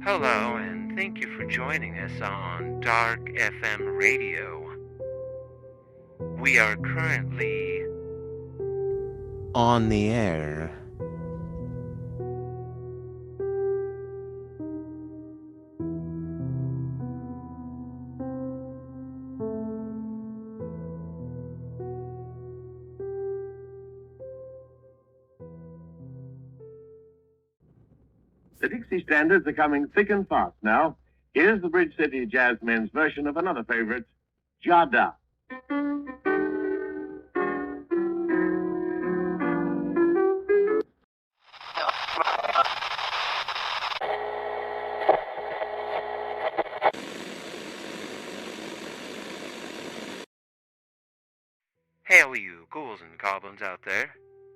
Hello, and thank you for joining us on Dark FM Radio. We are currently on the air. The Dixie standards are coming thick and fast now. Here's the Bridge City Jazzmen's version of another favorite, Jada. Hail you ghouls and goblins out there.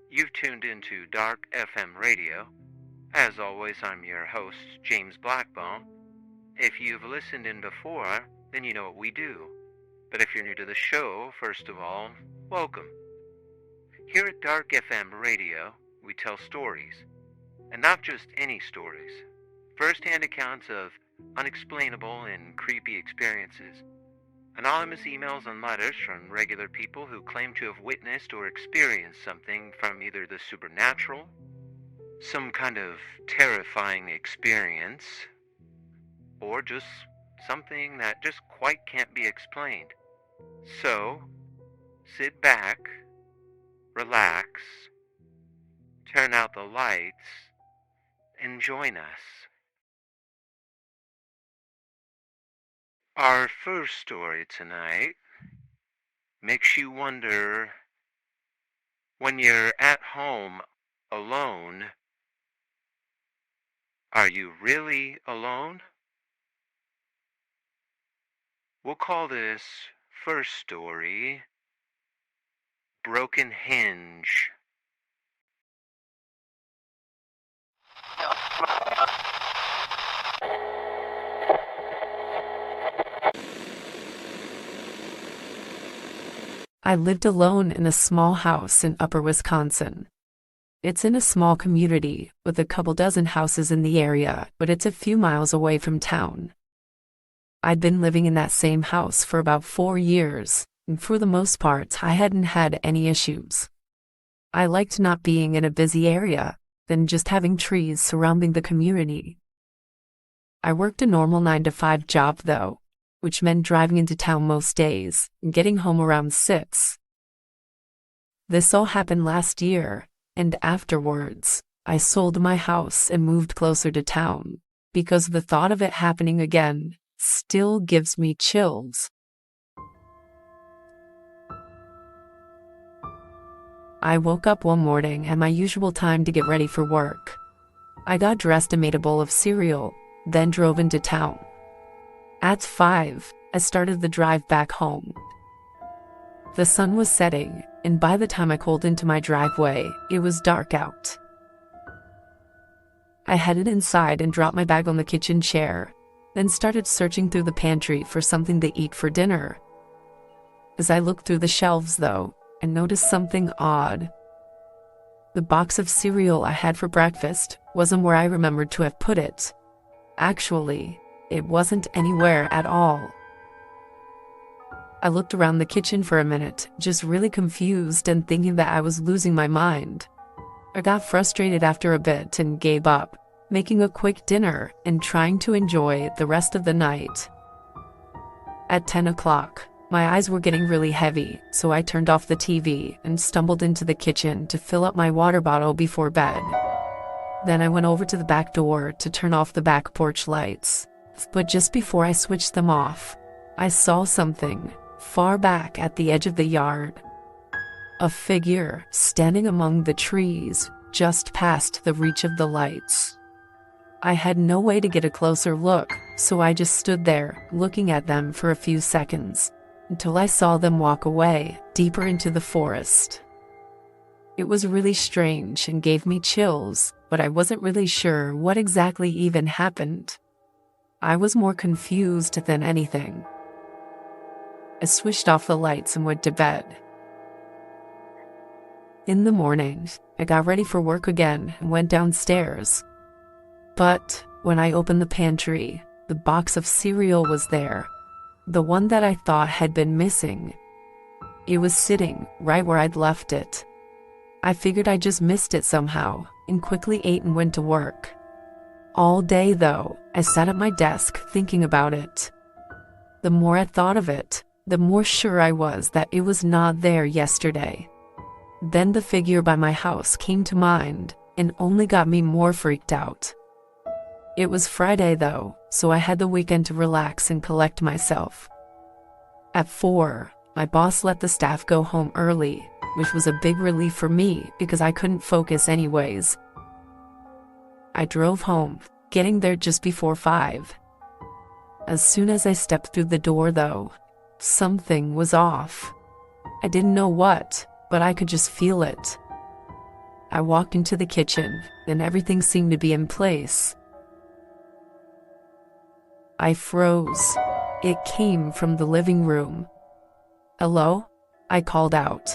You've tuned into Dark FM Radio. As always, I'm your host, James Blackbone. If you've listened in before, then you know what we do. But if you're new to the show, first of all, welcome. Here at Dark FM Radio, we tell stories. And not just any stories. First-hand accounts of unexplainable and creepy experiences. Anonymous emails and letters from regular people who claim to have witnessed or experienced something from either the supernatural, some kind of terrifying experience, or just something that just quite can't be explained. So, sit back, relax, turn out the lights, and join us. Our first story tonight makes you wonder, when you're at home alone, are you really alone? We'll call this first story Broken Hinge. I lived alone in a small house in Upper Wisconsin. It's in a small community with a couple dozen houses in the area, but it's a few miles away from town. I'd been living in that same house for about 4 years, and for the most part, I hadn't had any issues. I liked not being in a busy area, than just having trees surrounding the community. I worked a normal 9-to-5 job though, which meant driving into town most days and getting home around 6. This all happened last year, and afterwards, I sold my house and moved closer to town, because the thought of it happening again still gives me chills. I woke up one morning at my usual time to get ready for work. I got dressed and made a bowl of cereal, then drove into town. At 5, I started the drive back home. The sun was setting, and by the time I pulled into my driveway, it was dark out. I headed inside and dropped my bag on the kitchen chair, then started searching through the pantry for something to eat for dinner. As I looked through the shelves, though, I noticed something odd. The box of cereal I had for breakfast wasn't where I remembered to have put it. Actually, it wasn't anywhere at all. I looked around the kitchen for a minute, just really confused and thinking that I was losing my mind. I got frustrated after a bit and gave up, making a quick dinner and trying to enjoy the rest of the night. At 10 o'clock, my eyes were getting really heavy, so I turned off the TV and stumbled into the kitchen to fill up my water bottle before bed. Then I went over to the back door to turn off the back porch lights. But just before I switched them off, I saw something far back at the edge of the yard. A figure standing among the trees just past the reach of the lights. I had no way to get a closer look, so I just stood there looking at them for a few seconds until I saw them walk away deeper into the forest. It was really strange and gave me chills, but I wasn't really sure what exactly even happened. I was more confused than anything. I switched off the lights and went to bed. In the morning, I got ready for work again and went downstairs. But When I opened the pantry, the box of cereal was there, the one that I thought had been missing. It was sitting right where I'd left it. I figured I just missed it somehow and quickly ate and went to work. All day, though, I sat at my desk thinking about it. The more I thought of it, the more sure I was that it was not there yesterday. Then the figure by my house came to mind and only got me more freaked out. It was Friday, though, so I had the weekend to relax and collect myself. At 4, my boss let the staff go home early, which was a big relief for me because I couldn't focus anyways. I drove home, getting there just before 5. As soon as I stepped through the door, though, something was off. I didn't know what, but I could just feel it. I walked into the kitchen, and everything seemed to be in place. I froze. It came from the living room. "Hello?" I called out.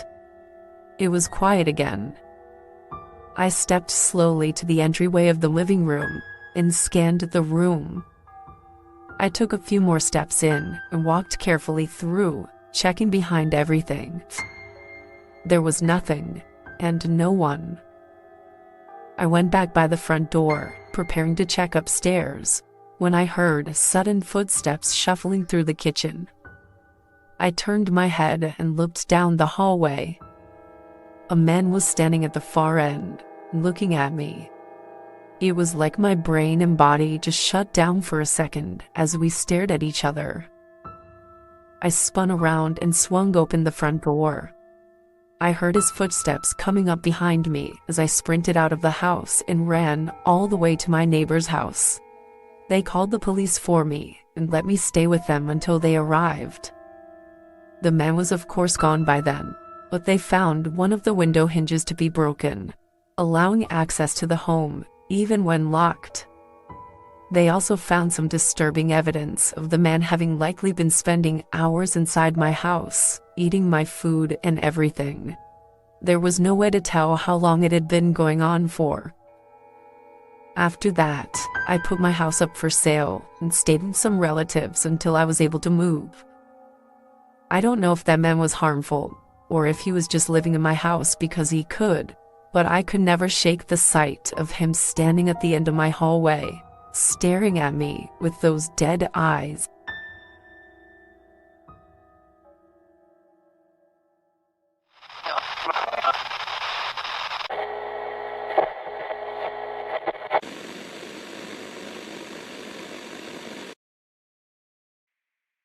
It was quiet again. I stepped slowly to the entryway of the living room and scanned the room. I took a few more steps in and walked carefully through, checking behind everything. There was nothing, and no one. I went back by the front door, preparing to check upstairs, when I heard sudden footsteps shuffling through the kitchen. I turned my head and looked down the hallway. A man was standing at the far end, looking at me. It was like my brain and body just shut down for a second as we stared at each other. I spun around and swung open the front door. I heard his footsteps coming up behind me as I sprinted out of the house and ran all the way to my neighbor's house. They called the police for me and let me stay with them until they arrived. The man was of course gone by then, but they found one of the window hinges to be broken, allowing access to the home even when locked. They also found some disturbing evidence of the man having likely been spending hours inside my house, eating my food and everything. There was no way to tell how long it had been going on for. After that, I put my house up for sale and stayed with some relatives until I was able to move. I don't know if that man was harmful, or if he was just living in my house because he could, but I could never shake the sight of him standing at the end of my hallway, staring at me with those dead eyes.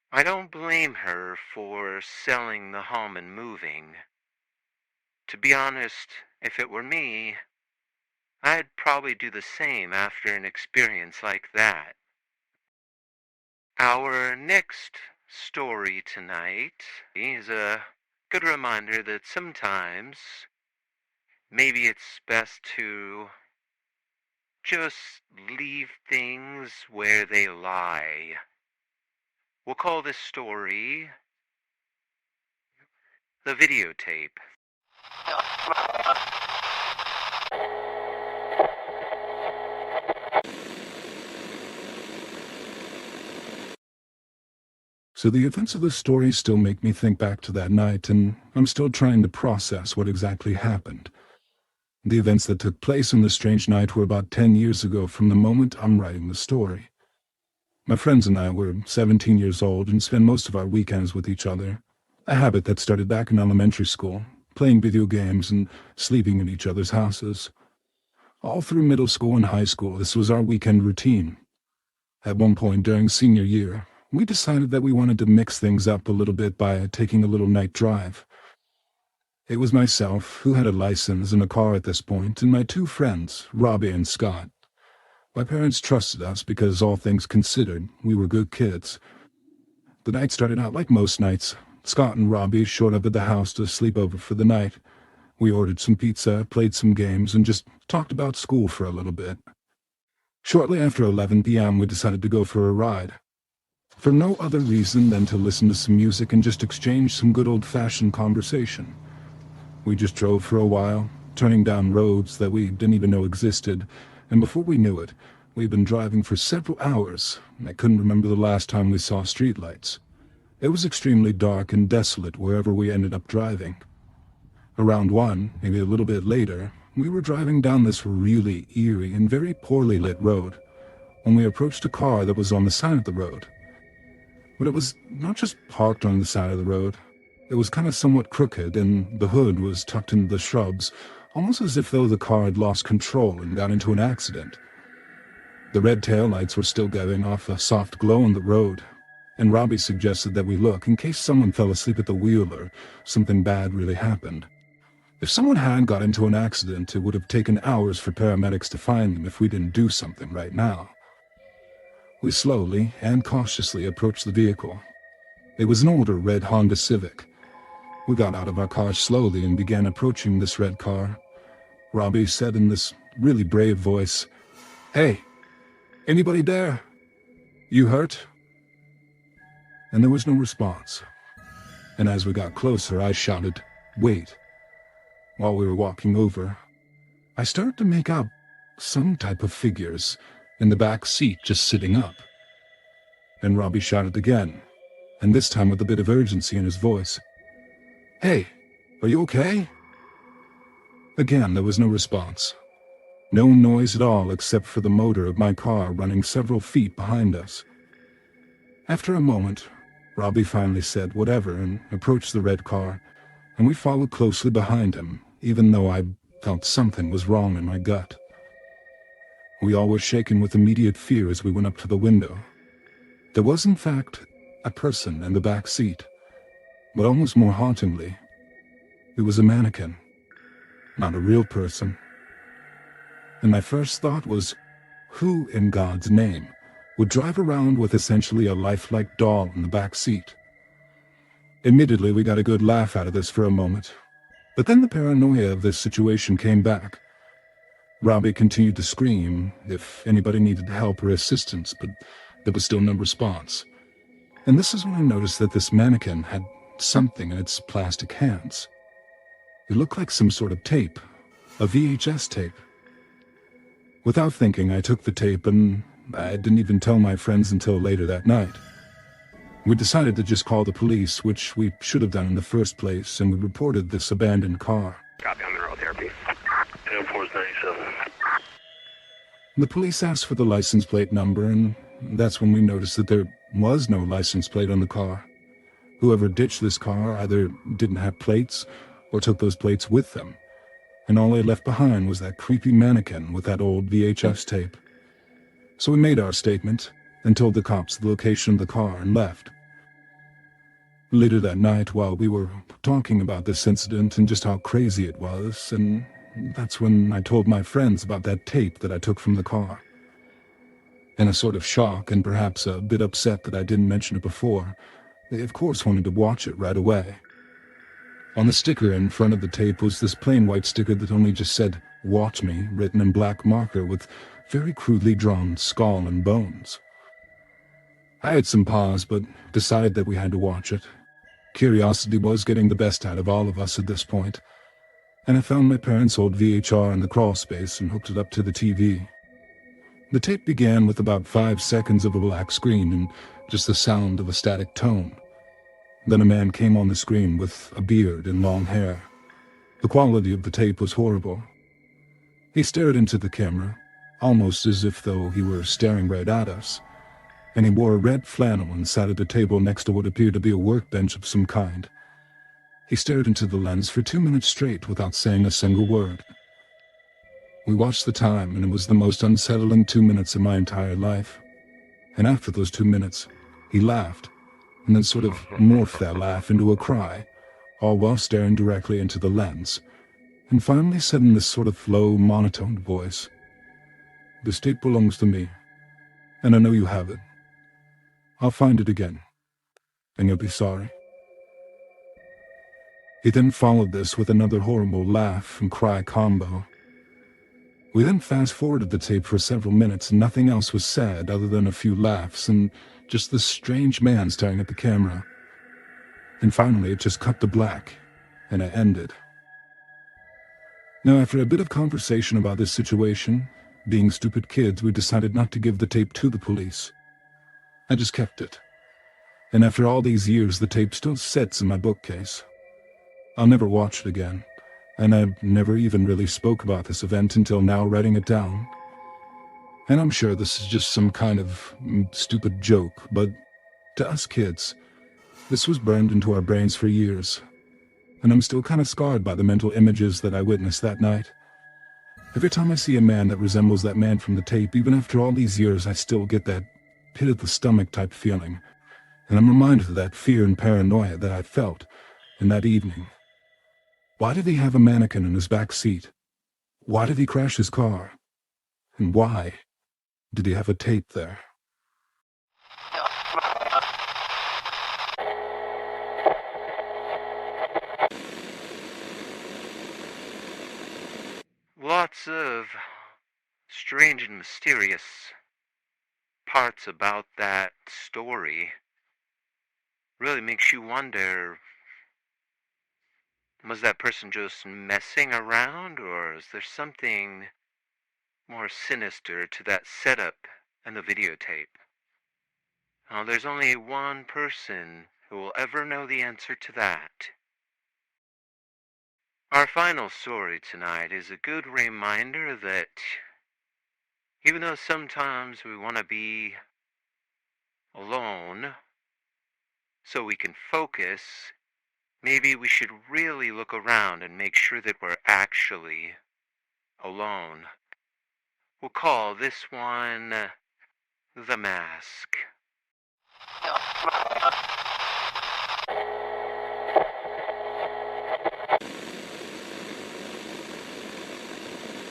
I don't blame her for selling the home and moving. To be honest, if it were me, I'd probably do the same after an experience like that. Our next story tonight is a good reminder that sometimes maybe it's best to just leave things where they lie. We'll call this story The Videotape. So the events of the story still make me think back to that night, and I'm still trying to process what exactly happened. The events that took place on the strange night were about 10 years ago from the moment I'm writing the story. My friends and I were 17 years old and spent most of our weekends with each other, a habit that started back in elementary school, playing video games and sleeping in each other's houses. All through middle school and high school, this was our weekend routine. At one point during senior year, we decided that we wanted to mix things up a little bit by taking a little night drive. It was myself, who had a license and a car at this point, and my two friends, Robbie and Scott. My parents trusted us because, all things considered, we were good kids. The night started out like most nights. Scott and Robbie showed up at the house to sleep over for the night. We ordered some pizza, played some games, and just talked about school for a little bit. Shortly after 11 p.m., we decided to go for a ride. For no other reason than to listen to some music and just exchange some good old-fashioned conversation. We just drove for a while, turning down roads that we didn't even know existed, and before we knew it, We'd been driving for several hours, and I couldn't remember the last time we saw streetlights. It was extremely dark and desolate wherever we ended up driving. Around 1, maybe a little bit later, we were driving down this really eerie and very poorly lit road when we approached a car that was on the side of the road. But it was not just parked on the side of the road. It was kind of somewhat crooked, and the hood was tucked into the shrubs, almost as if though the car had lost control and got into an accident. The red taillights were still giving off a soft glow on the road, and Robbie suggested that we look in case someone fell asleep at the wheel or something bad really happened. If someone had got into an accident, it would have taken hours for paramedics to find them if we didn't do something right now. We slowly and cautiously approached the vehicle. It was an older red Honda Civic. We got out of our car slowly and began approaching this red car. Robbie said in this really brave voice, "Hey, anybody there? You hurt?" And there was no response. And as we got closer, I shouted, "Wait." While we were walking over, I started to make out some type of figures in the back seat just sitting up. And Robbie shouted again, and this time with a bit of urgency in his voice, "Hey, are you okay?" Again, there was no response. No noise at all except for the motor of my car running several feet behind us. After a moment, Robbie finally said whatever and approached the red car, and we followed closely behind him, even though I felt something was wrong in my gut. We all were shaken with immediate fear as we went up to the window. There was, in fact, a person in the back seat, but almost more hauntingly, it was a mannequin, not a real person. And my first thought was, who in God's name would drive around with essentially a lifelike doll in the back seat? Admittedly, we got a good laugh out of this for a moment, but then the paranoia of this situation came back. Robbie continued to scream if anybody needed help or assistance, but there was still no response. And this is when I noticed that this mannequin had something in its plastic hands. It looked like some sort of tape, a VHS tape. Without thinking, I took the tape, and I didn't even tell my friends until later that night. We decided to just call the police, which we should have done in the first place, and we reported this abandoned car. Copy on mineral therapy. Air Force 97. The police asked for the license plate number, and that's when we noticed that there was no license plate on the car. Whoever ditched this car either didn't have plates or took those plates with them, and all they left behind was that creepy mannequin with that old VHS tape. So we made our statement and told the cops the location of the car and left. Later that night, while we were talking about this incident and just how crazy it was, and that's when I told my friends about that tape that I took from the car. In a sort of shock and perhaps a bit upset that I didn't mention it before, they of course wanted to watch it right away. On the sticker in front of the tape was this plain white sticker that only just said, "Watch Me," written in black marker with very crudely drawn skull and bones. I had some pause, but decided that we had to watch it. Curiosity was getting the best out of all of us at this point, and I found my parents' old VHR in the crawl space and hooked it up to the TV. The tape began with about 5 seconds of a black screen and just the sound of a static tone. Then a man came on the screen with a beard and long hair. The quality of the tape was horrible. He stared into the camera, almost as if though he were staring right at us, and he wore a red flannel and sat at a table next to what appeared to be a workbench of some kind. He stared into the lens for 2 minutes straight without saying a single word. We watched the time, and it was the most unsettling 2 minutes of my entire life. And after those 2 minutes, he laughed, and then sort of morphed that laugh into a cry, all while staring directly into the lens, and finally said in this sort of low, monotoned voice, "This tape belongs to me, and I know you have it. I'll find it again, and you'll be sorry." He then followed this with another horrible laugh and cry combo. We then fast-forwarded the tape for several minutes, and nothing else was said other than a few laughs and just this strange man staring at the camera. And finally it just cut to black, and it ended. Now, after a bit of conversation about this situation, Being stupid kids, we decided not to give the tape to the police. I just kept it. And after all these years, the tape still sits in my bookcase. I'll never watch it again, and I never even really spoke about this event until now, writing it down. And I'm sure this is just some kind of stupid joke, but to us kids, this was burned into our brains for years. And I'm still kind of scarred by the mental images that I witnessed that night. Every time I see a man that resembles that man from the tape, even after all these years, I still get that pit-of-the-stomach type feeling. And I'm reminded of that fear and paranoia that I felt in that evening. Why did he have a mannequin in his back seat? Why did he crash his car? And why did he have a tape there? Lots of strange and mysterious parts about that story. Really makes you wonder, was that person just messing around, or is there something more sinister to that setup and the videotape? Now, there's only one person who will ever know the answer to that. Our final story tonight is a good reminder that even though sometimes we want to be alone so we can focus, maybe we should really look around and make sure that we're actually alone. We'll call this one The Mask.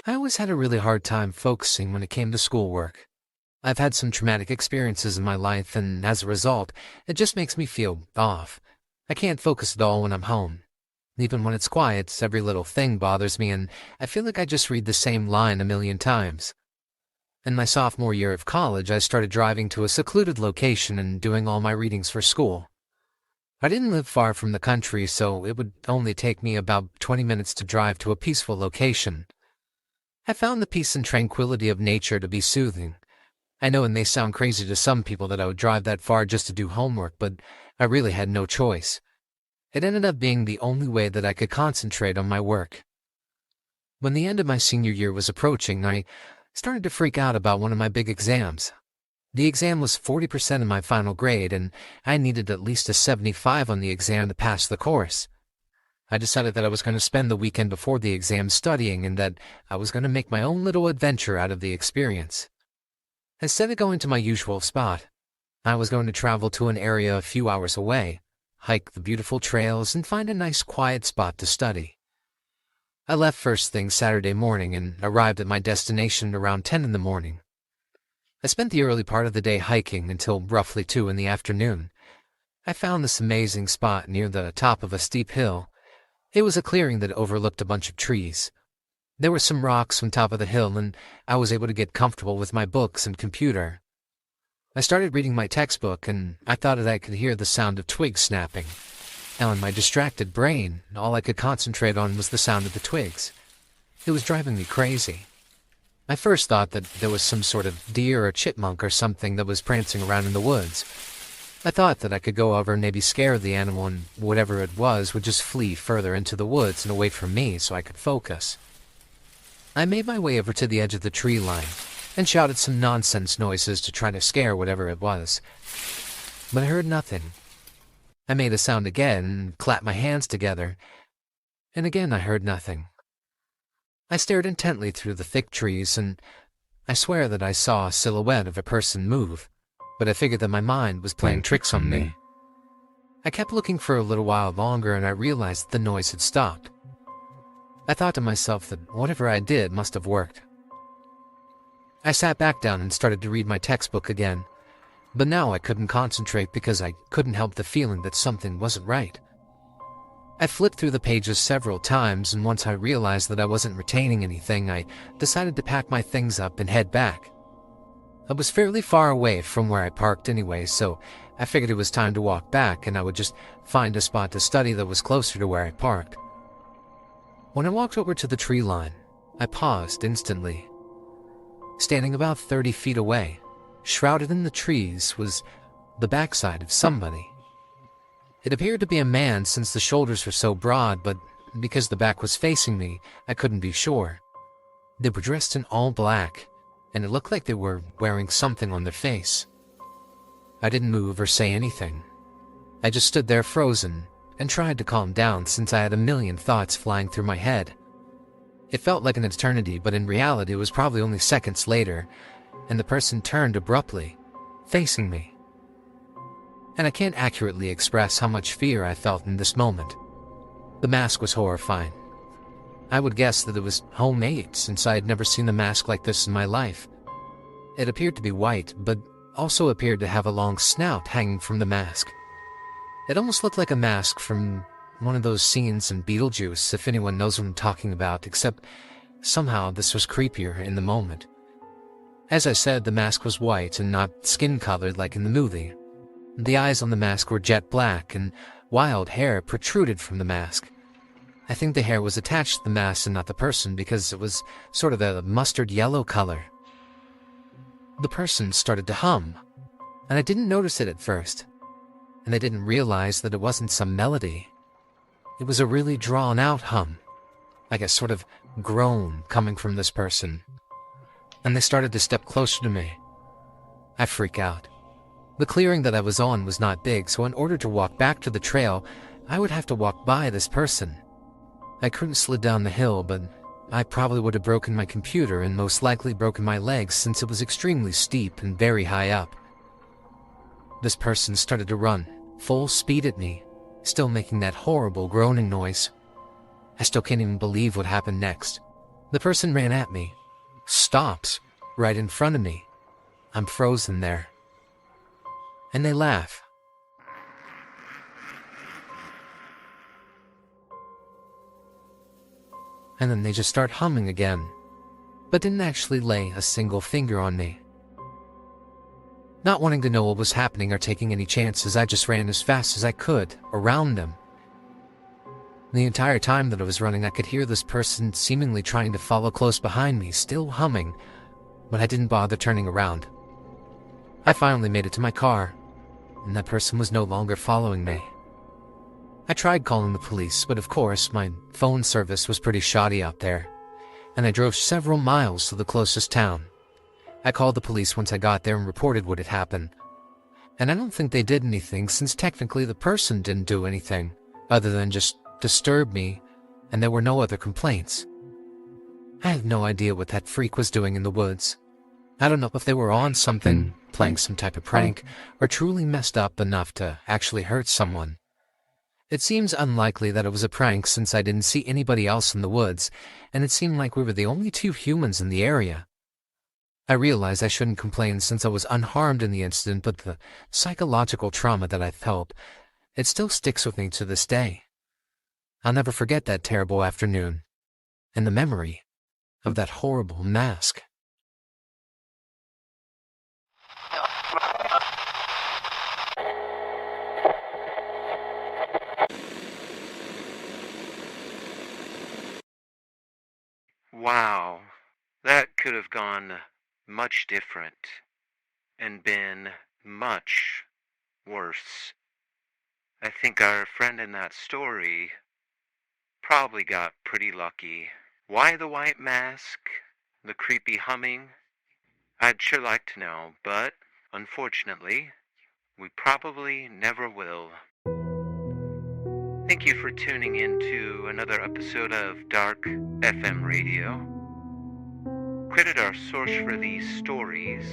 I always had a really hard time focusing when it came to schoolwork. I've had some traumatic experiences in my life, and as a result, it just makes me feel off. I can't focus at all when I'm home. Even when it's quiet, every little thing bothers me, and I feel like I just read the same line a million times. In my sophomore year of college, I started driving to a secluded location and doing all my readings for school. I didn't live far from the country, so it would only take me about 20 minutes to drive to a peaceful location. I found the peace and tranquility of nature to be soothing. I know it may sound crazy to some people that I would drive that far just to do homework, but I really had no choice. It ended up being the only way that I could concentrate on my work. When the end of my senior year was approaching, I started to freak out about one of my big exams. The exam was 40% of my final grade, and I needed at least a 75 on the exam to pass the course. I decided that I was going to spend the weekend before the exam studying, and that I was going to make my own little adventure out of the experience. Instead of going to my usual spot, I was going to travel to an area a few hours away, hike the beautiful trails, and find a nice quiet spot to study. I left first thing Saturday morning and arrived at my destination around 10 in the morning. I spent the early part of the day hiking until roughly 2 in the afternoon. I found this amazing spot near the top of a steep hill. It was a clearing that overlooked a bunch of trees. There were some rocks on top of the hill, and I was able to get comfortable with my books and computer. I started reading my textbook, and I thought that I could hear the sound of twigs snapping. Now, in my distracted brain, all I could concentrate on was the sound of the twigs. It was driving me crazy. I first thought that there was some sort of deer or chipmunk or something that was prancing around in the woods. I thought that I could go over and maybe scare the animal, and whatever it was would just flee further into the woods and away from me so I could focus. I made my way over to the edge of the tree line and shouted some nonsense noises to try to scare whatever it was. But I heard nothing. I made a sound again and clapped my hands together, and again I heard nothing. I stared intently through the thick trees, and I swear that I saw a silhouette of a person move, but I figured that my mind was playing tricks on me. I kept looking for a little while longer, and I realized that the noise had stopped. I thought to myself that whatever I did must have worked. I sat back down and started to read my textbook again, but now I couldn't concentrate because I couldn't help the feeling that something wasn't right. I flipped through the pages several times, and once I realized that I wasn't retaining anything, I decided to pack my things up and head back. I was fairly far away from where I parked anyway, so I figured it was time to walk back, and I would just find a spot to study that was closer to where I parked. When I walked over to the tree line, I paused instantly. Standing about 30 feet away, shrouded in the trees, was the backside of somebody. It appeared to be a man since the shoulders were so broad, but because the back was facing me, I couldn't be sure. They were dressed in all black, and it looked like they were wearing something on their face. I didn't move or say anything. I just stood there frozen and tried to calm down since I had a million thoughts flying through my head. It felt like an eternity, but in reality it was probably only seconds later, and the person turned abruptly, facing me. And I can't accurately express how much fear I felt in this moment. The mask was horrifying. I would guess that it was homemade since I had never seen a mask like this in my life. It appeared to be white, but also appeared to have a long snout hanging from the mask. It almost looked like a mask from one of those scenes in Beetlejuice, if anyone knows what I'm talking about, except somehow this was creepier in the moment. As I said, the mask was white and not skin-colored like in the movie. The eyes on the mask were jet black, and wild hair protruded from the mask. I think the hair was attached to the mask and not the person because it was sort of a mustard yellow color. The person started to hum, and I didn't notice it at first, and I didn't realize that it wasn't some melody. It was a really drawn-out hum, like a sort of groan coming from this person. And they started to step closer to me. I freak out. The clearing that I was on was not big, so in order to walk back to the trail, I would have to walk by this person. I couldn't slid down the hill, but I probably would have broken my computer and most likely broken my legs since it was extremely steep and very high up. This person started to run, full speed at me, still making that horrible groaning noise. I still can't even believe what happened next. The person ran at me, stops right in front of me. I'm frozen there. And they laugh. And then they just start humming again, but didn't actually lay a single finger on me. Not wanting to know what was happening or taking any chances, I just ran as fast as I could around them. The entire time that I was running, I could hear this person seemingly trying to follow close behind me, still humming, but I didn't bother turning around. I finally made it to my car, and that person was no longer following me. I tried calling the police, but of course my phone service was pretty shoddy out there, and I drove several miles to the closest town. I called the police once I got there and reported what had happened. And I don't think they did anything since technically the person didn't do anything, other than just disturb me, and there were no other complaints. I have no idea what that freak was doing in the woods. I don't know if they were on something, playing some type of prank, or truly messed up enough to actually hurt someone. It seems unlikely that it was a prank since I didn't see anybody else in the woods, and it seemed like we were the only two humans in the area. I realized I shouldn't complain since I was unharmed in the incident, but the psychological trauma that I felt, it still sticks with me to this day. I'll never forget that terrible afternoon, and the memory of that horrible mask. Wow, that could have gone much different and been much worse. I think our friend in that story probably got pretty lucky. Why the white mask? The creepy humming? I'd sure like to know, but unfortunately, we probably never will. Thank you for tuning in to another episode of Dark FM Radio. Credit our source for these stories,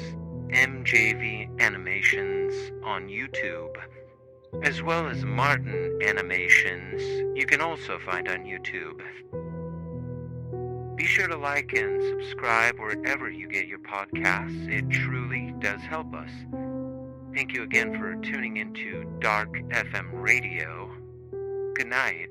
MJV Animations on YouTube, as well as Martin Animations you can also find on YouTube. Be sure to like and subscribe wherever you get your podcasts. It truly does help us. Thank you again for tuning into Dark FM Radio. Good night.